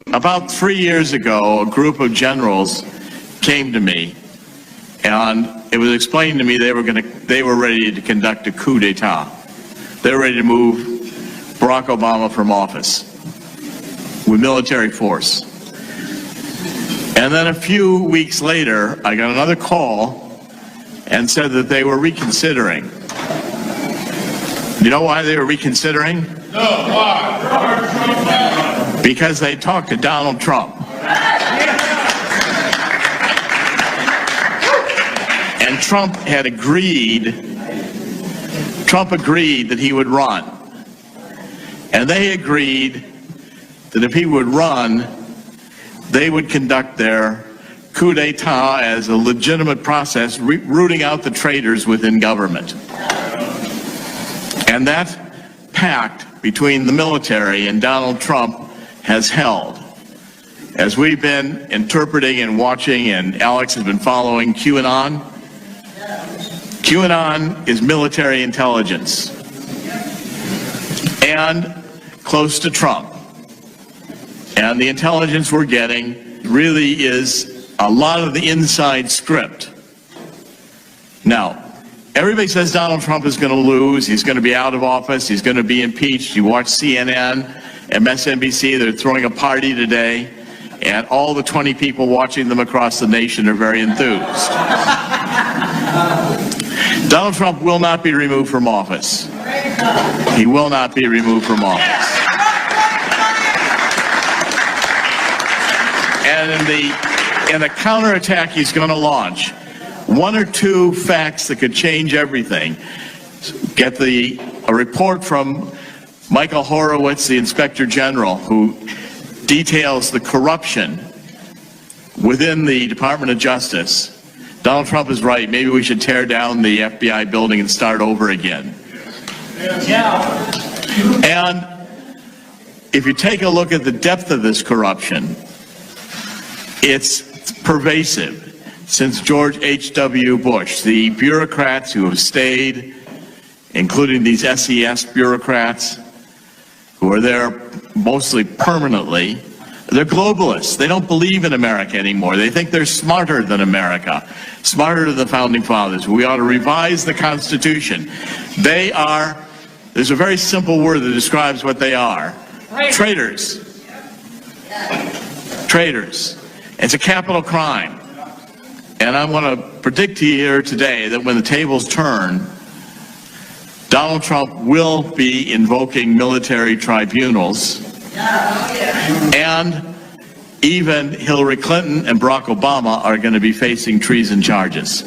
About 3 years ago, a group of generals came to me, and it was explained to me they were ready to conduct a coup d'etat. They were ready to move Barack Obama from office with military force. And then a few weeks later, I got another call and said that they were reconsidering. You know why they were reconsidering? No, why? Because they talked to Donald Trump. And Trump agreed that he would run. And they agreed that if he would run, they would conduct their coup d'etat as a legitimate process, rooting out the traitors within government. And that pact between the military and Donald Trump has held. As we've been interpreting and watching, and Alex has been following QAnon, QAnon is military intelligence and close to Trump. And the intelligence we're getting really is a lot of the inside script. Now, everybody says Donald Trump is going to lose, he's going to be out of office, he's going to be impeached. You watch CNN, MSNBC, they're throwing a party today, and all the 20 people watching them across the nation are very enthused. Donald Trump will not be removed from office. He will not be removed from office. And in the counterattack he's going to launch, one or two facts that could change everything. Get a report from Michael Horowitz, the Inspector General, who details the corruption within the Department of Justice. Donald Trump is right. Maybe we should tear down the FBI building and start over again. Yeah. And if you take a look at the depth of this corruption, it's pervasive. Since George H.W. Bush, the bureaucrats who have stayed, including these SES bureaucrats, who are there mostly permanently, they're globalists. They don't believe in America anymore. They think they're smarter than America, smarter than the Founding Fathers. We ought to revise the Constitution. They are, there's a very simple word that describes what they are. Traitors. Traitors. It's a capital crime. And I want to predict to you here today that when the tables turn, Donald Trump will be invoking military tribunals, and even Hillary Clinton and Barack Obama are going to be facing treason charges.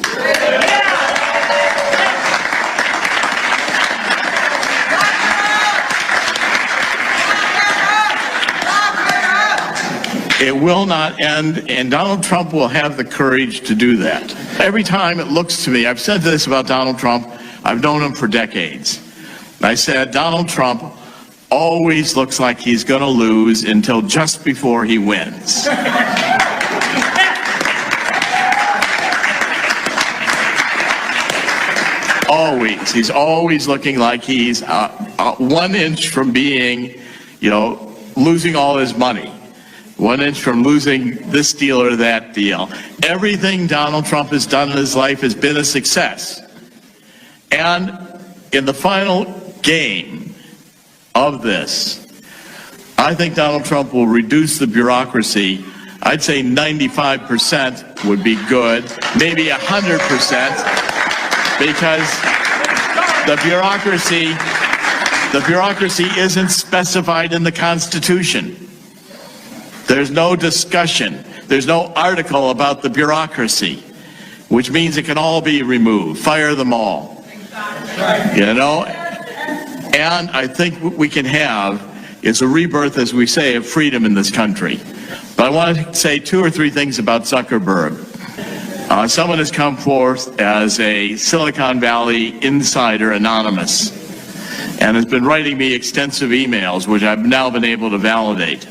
It will not end, and Donald Trump will have the courage to do that. Every time it looks to me, I've said this about Donald Trump, I've known him for decades. I said, Donald Trump always looks like he's going to lose until just before he wins. Always. He's always looking like he's 1 inch from being, losing all his money. 1 inch from losing this deal or that deal. Everything Donald Trump has done in his life has been a success. And in the final game of this, I think Donald Trump will reduce the bureaucracy. I'd say 95% would be good, maybe 100%, because the bureaucracy isn't specified in the Constitution. There's no discussion. There's no article about the bureaucracy, which means it can all be removed. Fire them all. And I think what we can have is a rebirth, as we say, of freedom in this country. But I want to say 2 or 3 things about Zuckerberg. Someone has come forth as a Silicon Valley insider, anonymous, and has been writing me extensive emails, which I've now been able to validate.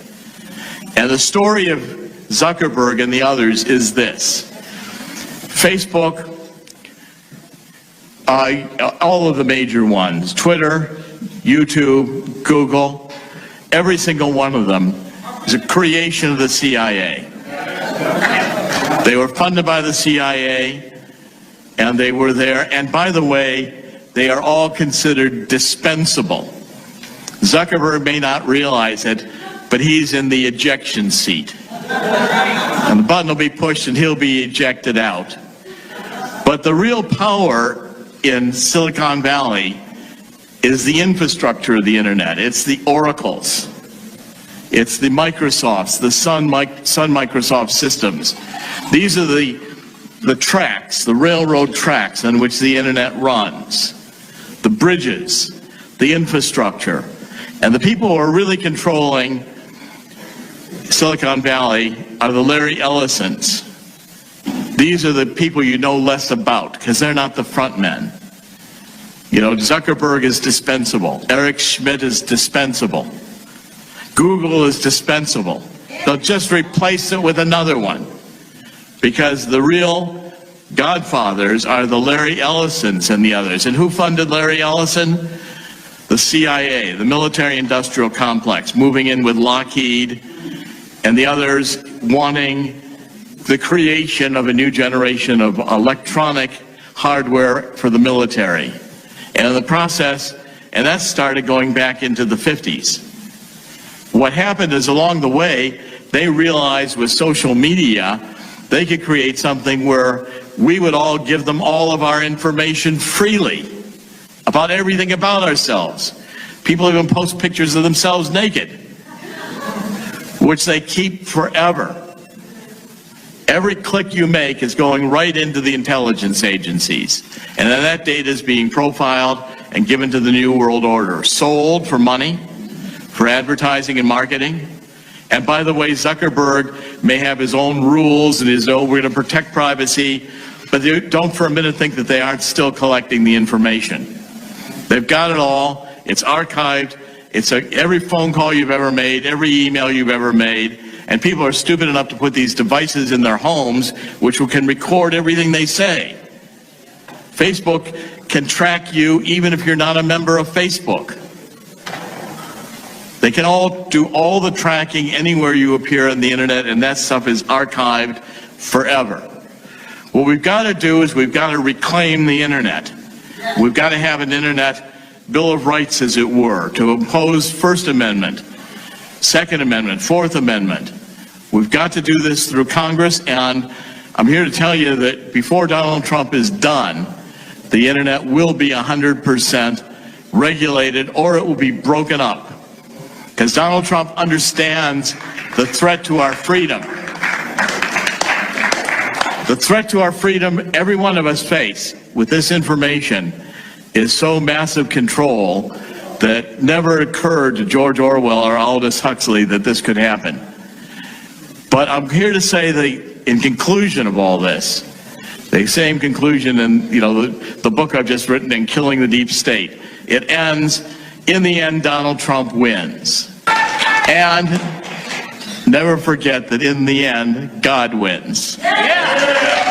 And the story of Zuckerberg and the others is this. Facebook, all of the major ones, Twitter, YouTube, Google, every single one of them is a creation of the CIA. They were funded by the CIA, and they were there. And by the way, they are all considered dispensable. Zuckerberg may not realize it, but he's in the ejection seat. And the button will be pushed and he'll be ejected out. But the real power in Silicon Valley is the infrastructure of the internet. It's the oracles. It's the Microsofts, the Sun Microsoft systems. These are the tracks, the railroad tracks on which the internet runs, the bridges, the infrastructure. And the people who are really controlling Silicon Valley are the Larry Ellisons. These are the people you know less about because they're not the front men. You know, Zuckerberg is dispensable. Eric Schmidt is dispensable. Google is dispensable. They'll just replace it with another one because the real godfathers are the Larry Ellisons and the others. And who funded Larry Ellison? The CIA, the military-industrial complex, moving in with Lockheed and the others wanting the creation of a new generation of electronic hardware for the military. And in the process, and that started going back into the 50s. What happened is along the way, they realized with social media, they could create something where we would all give them all of our information freely about everything about ourselves. People even post pictures of themselves naked, which they keep forever. Every click you make is going right into the intelligence agencies. And then that data is being profiled and given to the New World Order, sold for money, for advertising and marketing. And by the way, Zuckerberg may have his own rules and his own, we're going to protect privacy, but don't for a minute think that they aren't still collecting the information. They've got it all. It's archived. It's every phone call you've ever made, every email you've ever made. And people are stupid enough to put these devices in their homes, which can record everything they say. Facebook can track you even if you're not a member of Facebook. They can all do all the tracking anywhere you appear on the internet, and that stuff is archived forever. What we've got to do is we've got to reclaim the internet. We've got to have an internet Bill of Rights, as it were, to impose First Amendment, Second Amendment, Fourth Amendment. We've got to do this through Congress, and I'm here to tell you that before Donald Trump is done, the internet will be 100% regulated, or it will be broken up. Because Donald Trump understands the threat to our freedom. The threat to our freedom every one of us face with this information is so massive control that never occurred to George Orwell or Aldous Huxley that this could happen. But I'm here to say that in conclusion of all this, the same conclusion in the book I've just written in Killing the Deep State, it ends, in the end, Donald Trump wins. And never forget that in the end, God wins. Yeah.